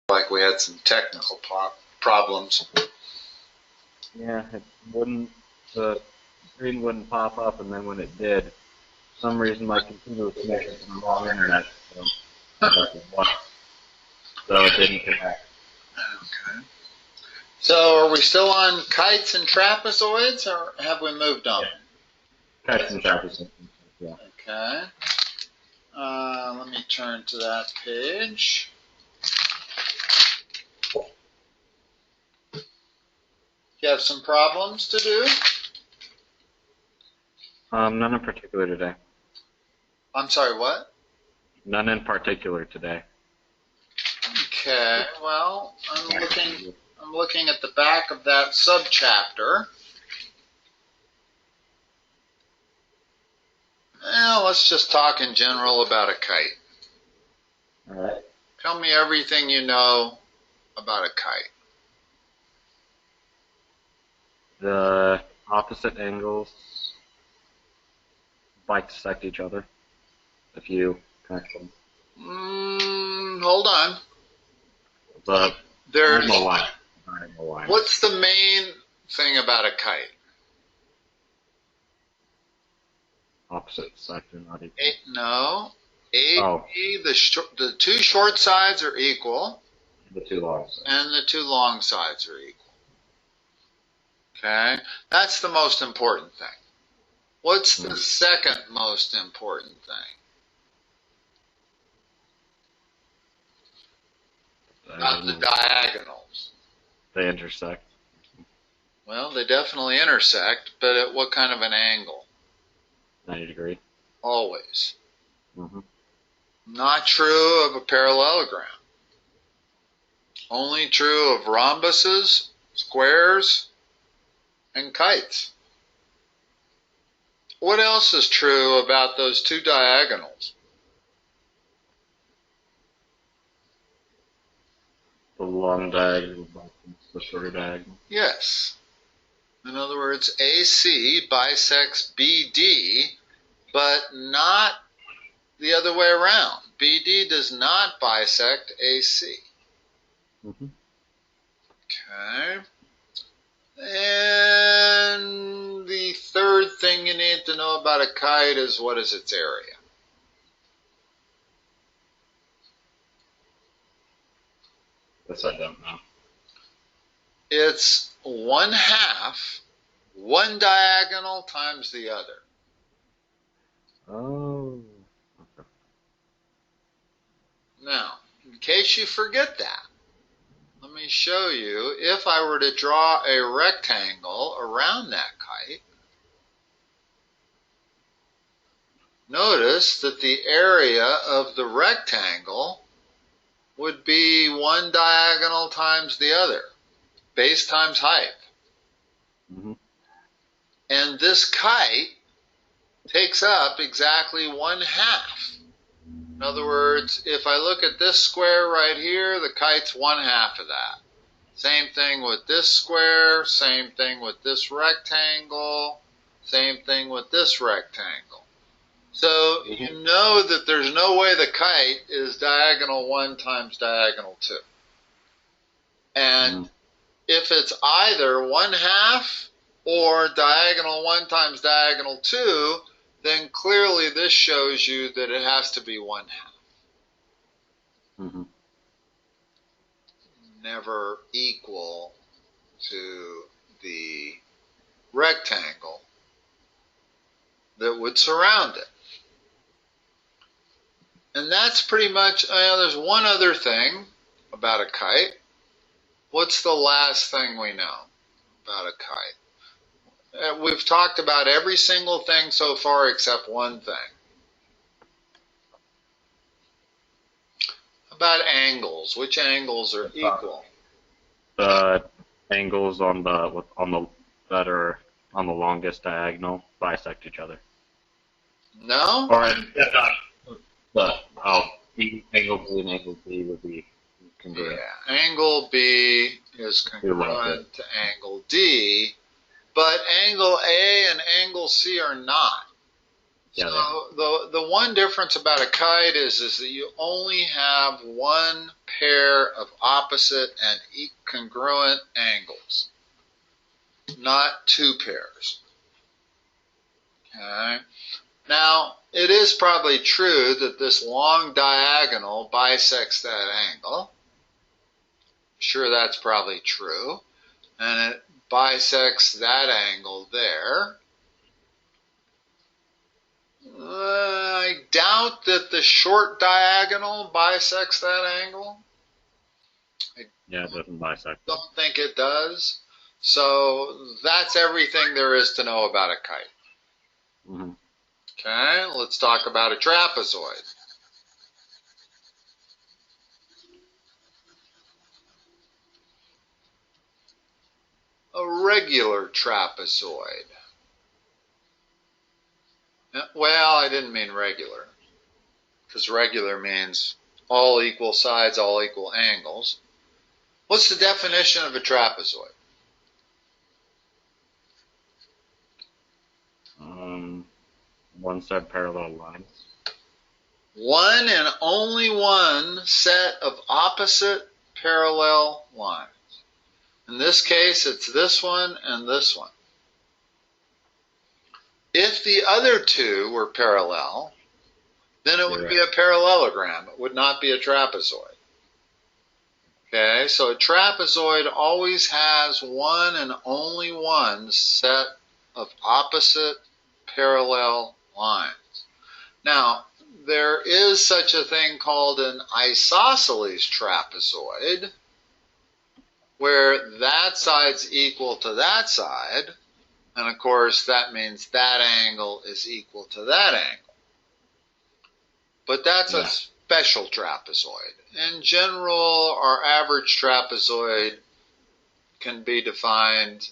like we had some technical problems. Yeah, it wouldn't, the screen wouldn't pop up, and then when it did, for some reason my computer was connected to the wrong internet, so it didn't connect. Okay. So are we still on kites and trapezoids, or have we moved on? Yeah. Kites and trapezoids, yeah. Okay. Let me turn to that page. You have some problems to do? None in particular today. I'm sorry, what? None in particular today. Okay, well, I'm looking at the back of that subchapter. Well, let's just talk in general about a kite. All right. Tell me everything you know about a kite. The opposite angles bisect each other if you connect them. Hold on. The diagonal line. What's the main thing about a kite? Opposite sides are not equal. No. The two short sides are equal. The two long sides. And the two long sides are equal. Okay? That's the most important thing. What's the second most important thing? Not the diagonals. They intersect. Well, they definitely intersect, but at what kind of an angle? 90 degrees. Always. Mm-hmm. Not true of a parallelogram. Only true of rhombuses, squares, and kites. What else is true about those two diagonals? The long diagonal bisects the shorter diagonal. Yes. In other words, AC bisects BD, but not the other way around. BD does not bisect AC. Mm-hmm. Okay. And the third thing you need to know about a kite is what is its area? This I don't know. It's 1/2 one diagonal times the other. Oh. Okay. Now, in case you forget that, let me show you. If I were to draw a rectangle around that kite, notice that the area of the rectangle would be one diagonal times the other, base times height. Mm-hmm. And this kite takes up exactly 1/2. In other words, if I look at this square right here, the kite's 1/2 of that. Same thing with this square, same thing with this rectangle, same thing with this rectangle. So you know that there's no way the kite is diagonal 1 times diagonal 2. And if it's either 1/2 or diagonal 1 times diagonal 2, then clearly this shows you that it has to be 1/2. Mm-hmm. Never equal to the rectangle that would surround it. And that's pretty much, there's one other thing about a kite. What's the last thing we know about a kite? We've talked about every single thing so far except one thing. About angles. Which angles are equal? The angles on the that are on the longest diagonal bisect each other. No? Or angle B and angle B would be congruent. Yeah, angle B is congruent to angle D, but angle A and angle C are not. Yeah. So the one difference about a kite is that you only have one pair of opposite and congruent angles, not two pairs. Okay. Now, it is probably true that this long diagonal bisects that angle. Sure, that's probably true. And it bisects that angle there. I doubt that the short diagonal bisects that angle. Yeah, it doesn't bisect. Don't think it does. So that's everything there is to know about a kite. Mm-hmm. Okay, let's talk about a trapezoid. A regular trapezoid. Well, I didn't mean regular, because regular means all equal sides, all equal angles. What's the definition of a trapezoid? One set parallel lines. One and only one set of opposite parallel lines. In this case, it's this one and this one. If the other two were parallel, then it would be a parallelogram. It would not be a trapezoid. Okay, so a trapezoid always has one and only one set of opposite parallel lines. Now, there is such a thing called an isosceles trapezoid, where that side's equal to that side, and of course that means that angle is equal to that angle. But that's a special trapezoid. In general, our average trapezoid can be defined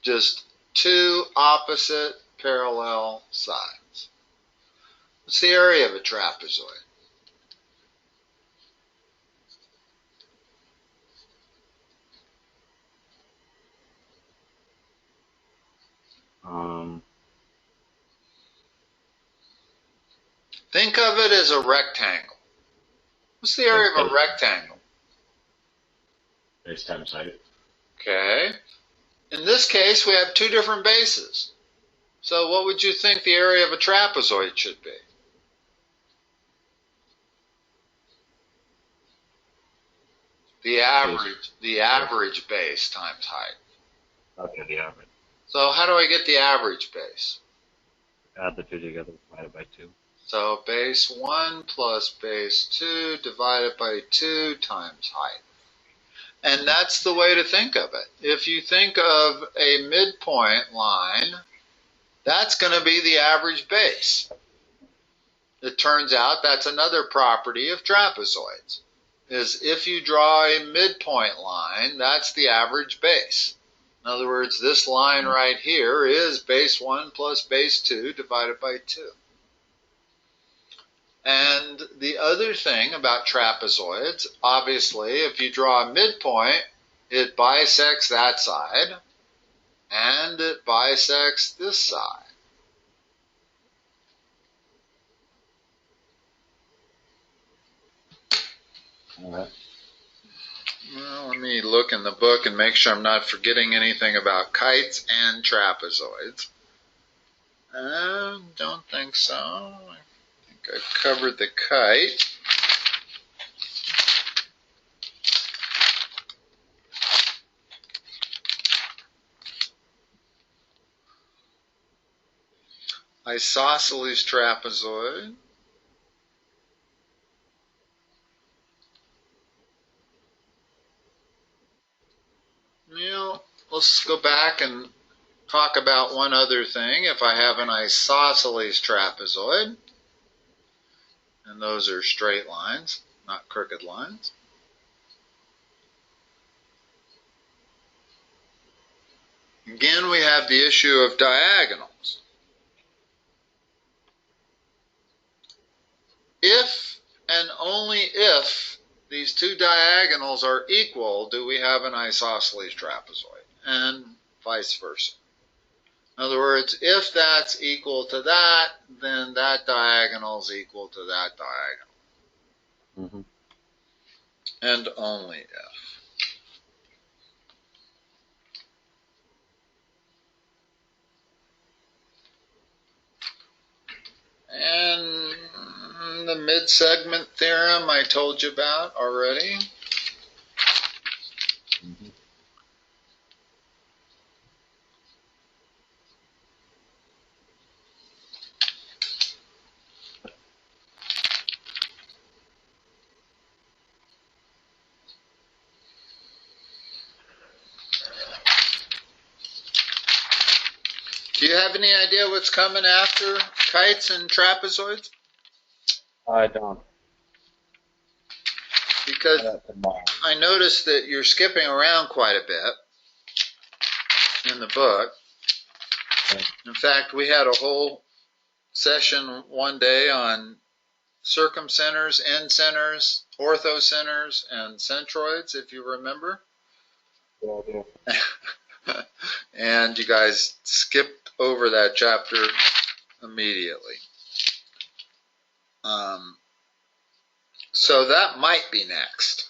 just two opposite parallel sides. What's the area of a trapezoid? Think of it as a rectangle. What's the area of a rectangle? Base times height. Okay. In this case, we have two different bases. So what would you think the area of a trapezoid should be? The average base times height. Okay, the average. So how do I get the average base? Add the two together, divided by 2. So base 1 plus base 2 divided by 2 times height. And that's the way to think of it. If you think of a midpoint line, that's going to be the average base. It turns out that's another property of trapezoids, is if you draw a midpoint line, that's the average base. In other words, this line right here is base 1 plus base 2 divided by 2. And the other thing about trapezoids, obviously, if you draw a midpoint, it bisects that side, and it bisects this side. All right. Well, let me look in the book and make sure I'm not forgetting anything about kites and trapezoids. Don't think so. I think I covered the kite. Isosceles trapezoid. Let's go back and talk about one other thing. If I have an isosceles trapezoid, and those are straight lines, not crooked lines. Again, we have the issue of diagonals. If and only if these two diagonals are equal, do we have an isosceles trapezoid, and vice versa. In other words, if that's equal to that, then that diagonal is equal to that diagonal. Mm-hmm. And only if. And the mid-segment theorem I told you about already. Mm-hmm. Do you have any idea what's coming after kites and trapezoids? I don't. Because I noticed that you're skipping around quite a bit in the book. In fact, we had a whole session one day on circumcenters, end-centers, orthocenters, and centroids, if you remember. Yeah, And you guys skipped over that chapter immediately. So that might be next.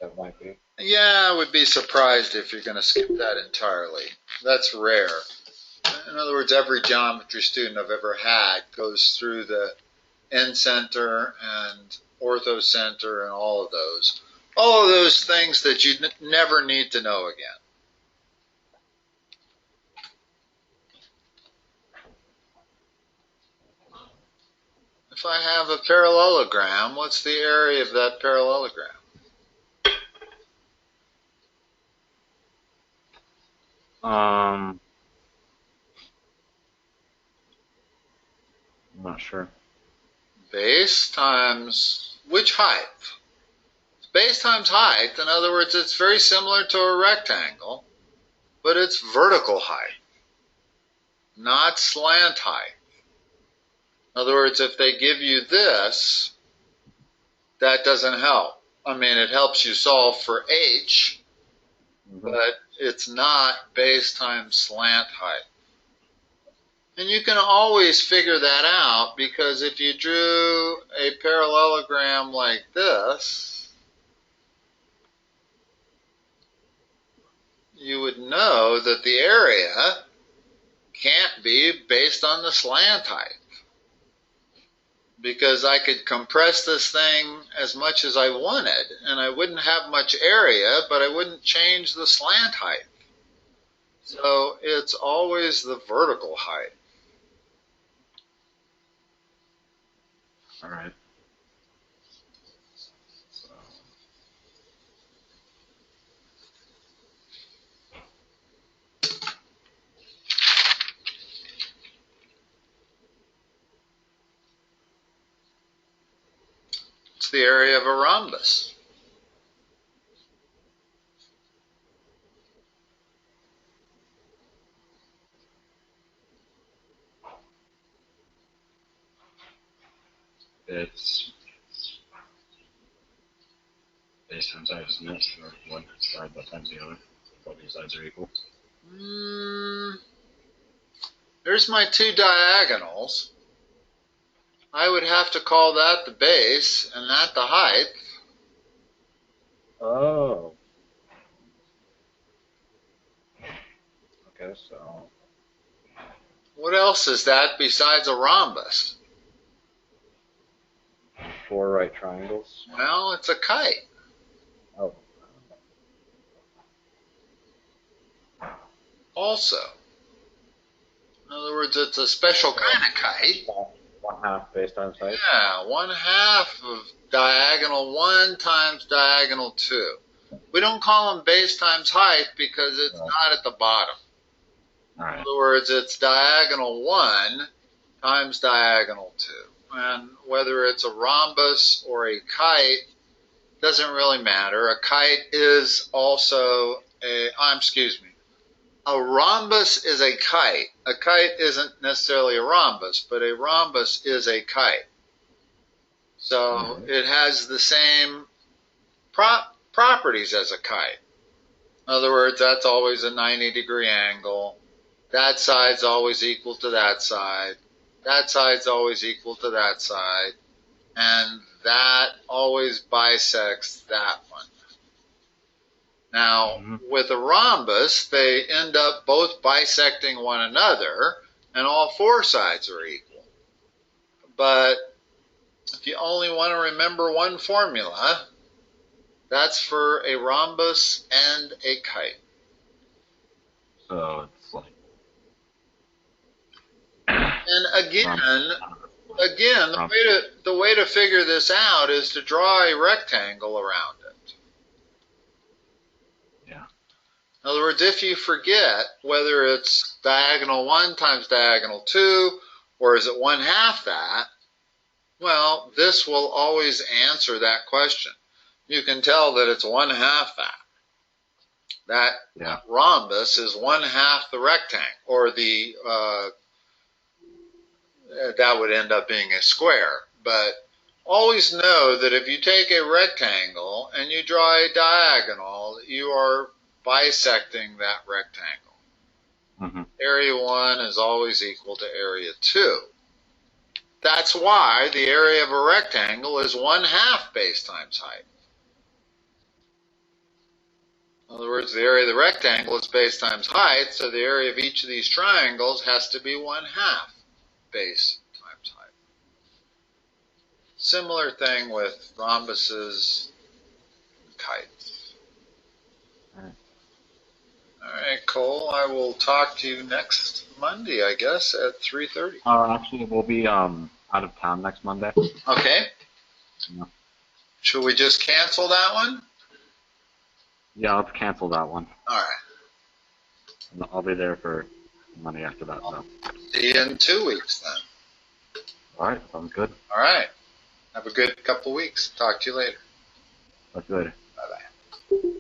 that might be. Yeah, I would be surprised if you're going to skip that entirely. That's rare. In other words, every geometry student I've ever had goes through the end center and orthocenter and all of those. All of those things that you never need to know again. If I have a parallelogram, what's the area of that parallelogram? I'm not sure. Base times which height? Base times height. In other words, it's very similar to a rectangle, but it's vertical height, not slant height. In other words, if they give you this, that doesn't help. I mean, it helps you solve for h, but it's not base times slant height. And you can always figure that out, because if you drew a parallelogram like this, you would know that the area can't be based on the slant height. Because I could compress this thing as much as I wanted, and I wouldn't have much area, but I wouldn't change the slant height. So it's always the vertical height. All right. It's the area of a rhombus. It's base times height, isn't it? Or one side times the other. Both these sides are equal. There's my two diagonals. I would have to call that the base and that the height. Oh. Okay, so. What else is that besides a rhombus? 4 right triangles. Well, it's a kite. Oh. Also. In other words, it's a special kind of kite. 1/2 base times height. Yeah, 1/2 of diagonal 1 times diagonal 2. We don't call them base times height because it's not at the bottom. All right. In other words, it's diagonal 1 times diagonal 2. And whether it's a rhombus or a kite doesn't really matter. A kite is also a rhombus is a kite. A kite isn't necessarily a rhombus, but a rhombus is a kite. So it has the same properties as a kite. In other words, that's always a 90-degree angle. that side's always equal to that side, that side's always equal to that side, and that always bisects that one. Now, with a rhombus, they end up both bisecting one another, and all four sides are equal. But if you only want to remember one formula, that's for a rhombus and a kite. So it's like... And again, the way to figure this out is to draw a rectangle around it. Yeah. In other words, if you forget whether it's diagonal 1 times diagonal 2, or is it 1/2 that, well, this will always answer that question. You can tell that it's 1/2 that. That rhombus is 1/2 the rectangle, or the that would end up being a square. But always know that if you take a rectangle and you draw a diagonal, you are bisecting that rectangle. Area 1 is always equal to area 2. That's why the area of a rectangle is 1/2 base times height. In other words, the area of the rectangle is base times height, so the area of each of these triangles has to be 1/2 base times height. Similar thing with rhombuses and kites. All right, Cole, I will talk to you next Monday, I guess, at 3:30. Actually, we'll be out of town next Monday. Okay. Yeah. Should we just cancel that one? Yeah, let's cancel that one. All right. And I'll be there for Monday after that. So. See you in 2 weeks then. All right, sounds good. All right. Have a good couple of weeks. Talk to you later. Talk to you later. Bye-bye.